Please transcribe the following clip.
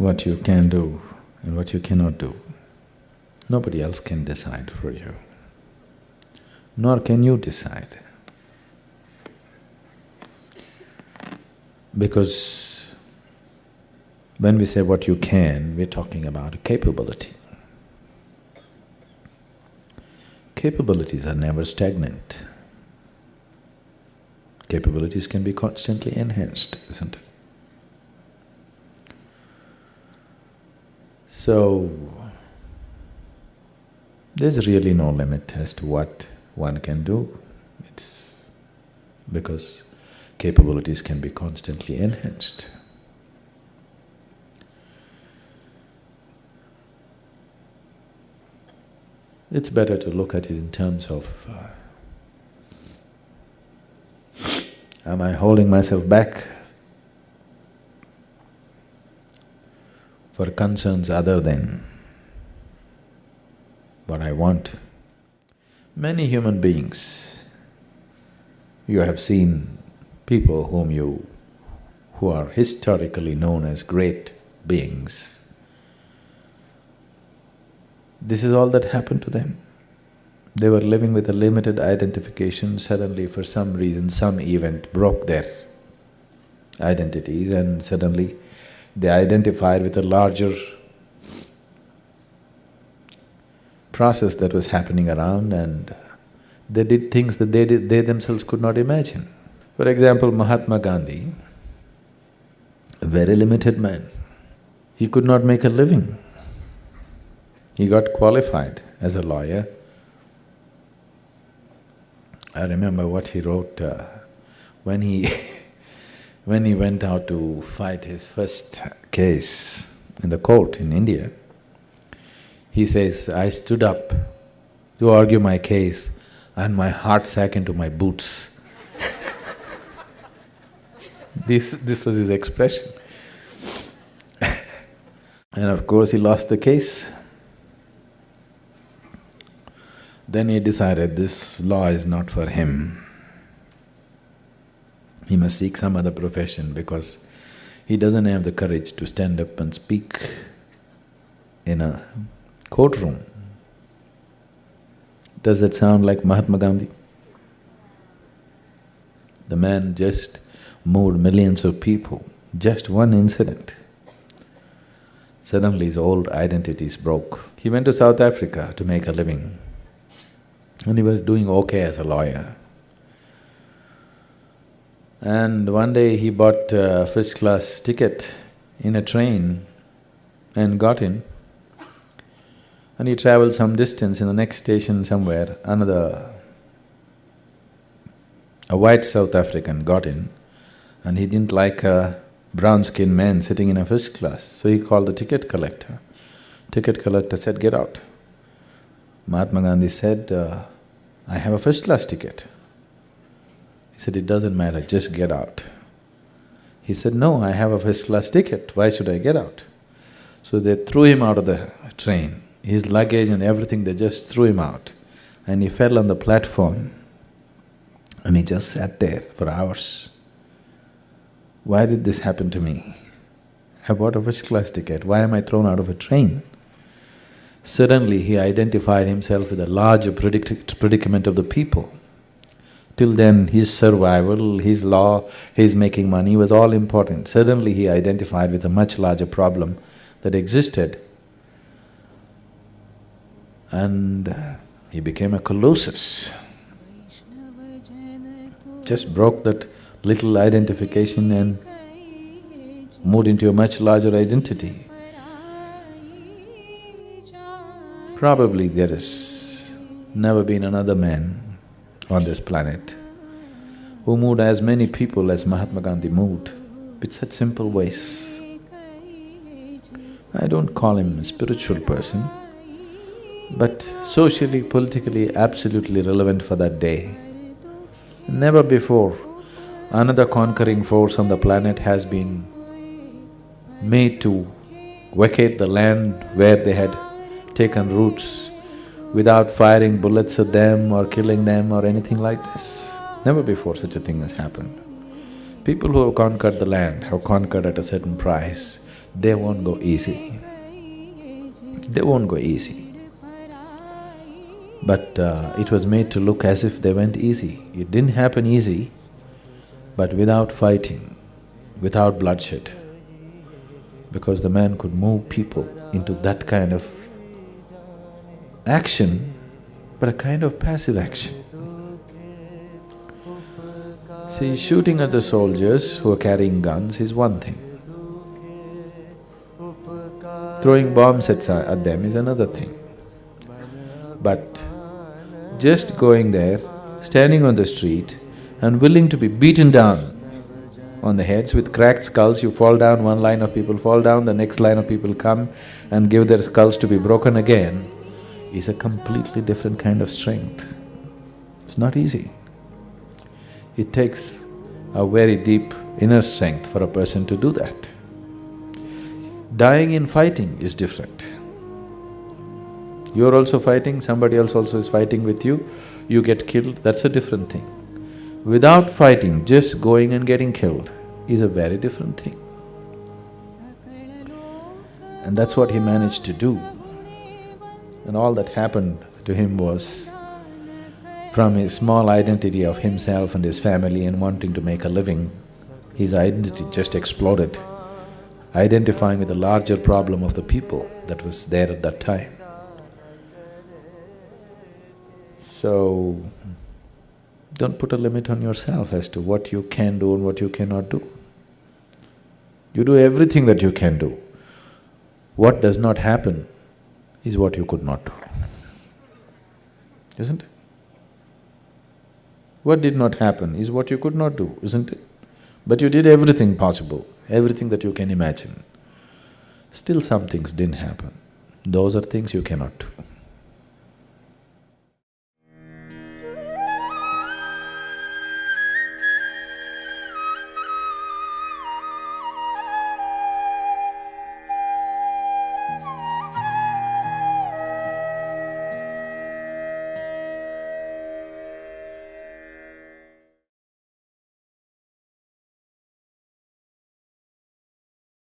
what you can do and what you cannot do. Nobody else can decide for you, nor can you decide. Because when we say what you can, we're talking about a capability. Capabilities are never stagnant. Capabilities can be constantly enhanced, isn't it? So, there's really no limit as to what one can do. It's because capabilities can be constantly enhanced. It's better to look at it in terms of am I holding myself back for concerns other than what I want? Many human beings, you have seen people who are historically known as great beings. This is all that happened to them. They were living with a limited identification, suddenly for some reason, some event broke their identities and suddenly they identified with a larger process that was happening around and they did things that they themselves could not imagine. For example, Mahatma Gandhi, a very limited man, he could not make a living. He got qualified as a lawyer. I remember what he wrote when he when he went out to fight his first case in the court in India. He says, I stood up to argue my case and my heart sank into my boots. This was his expression. And of course he lost the case. Then he decided this law is not for him. He must seek some other profession because he doesn't have the courage to stand up and speak in a courtroom. Does that sound like Mahatma Gandhi? The man just moved millions of people, just one incident. Suddenly his old identities broke. He went to South Africa to make a living. And he was doing okay as a lawyer. And one day he bought a first-class ticket in a train and got in. And he travelled some distance. In the next station somewhere, a white South African got in and he didn't like a brown-skinned man sitting in a first class, so he called the ticket collector. Ticket collector said, "Get out." Mahatma Gandhi said, I have a first-class ticket. He said, "It doesn't matter, just get out." He said, "No, I have a first-class ticket, why should I get out?" So they threw him out of the train. His luggage and everything, they just threw him out. And he fell on the platform and he just sat there for hours. Why did this happen to me? I bought a first-class ticket, why am I thrown out of a train? Suddenly he identified himself with a larger predicament of the people. Till then his survival, his law, his making money was all important. Suddenly he identified with a much larger problem that existed. And he became a colossus. Just broke that little identification and moved into a much larger identity. Probably there has never been another man on this planet who moved as many people as Mahatma Gandhi moved, with such simple ways. I don't call him a spiritual person, but socially, politically, absolutely relevant for that day. Never before another conquering force on the planet has been made to vacate the land where they had taken roots without firing bullets at them or killing them or anything like this. Never before such a thing has happened. People who have conquered the land have conquered at a certain price. they won't go easy. They won't go easy. But it was made to look as if they went easy. It didn't happen easy, but without fighting, without bloodshed, because the man could move people into that kind of action, but a kind of passive action. See, shooting at the soldiers who are carrying guns is one thing. Throwing bombs at them is another thing. But just going there, standing on the street and willing to be beaten down on the heads with cracked skulls, you fall down, one line of people fall down, the next line of people come and give their skulls to be broken again, is a completely different kind of strength. It's not easy. It takes a very deep inner strength for a person to do that. Dying in fighting is different. You're also fighting, somebody else also is fighting with you, you get killed, that's a different thing. Without fighting, just going and getting killed is a very different thing. And that's what he managed to do. And all that happened to him was, from his small identity of himself and his family and wanting to make a living, his identity just exploded, identifying with the larger problem of the people that was there at that time. So, don't put a limit on yourself as to what you can do and what you cannot do. You do everything that you can do. What does not happen is what you could not do, isn't it? What did not happen is what you could not do, isn't it? But you did everything possible, everything that you can imagine. Still some things didn't happen. Those are things you cannot do.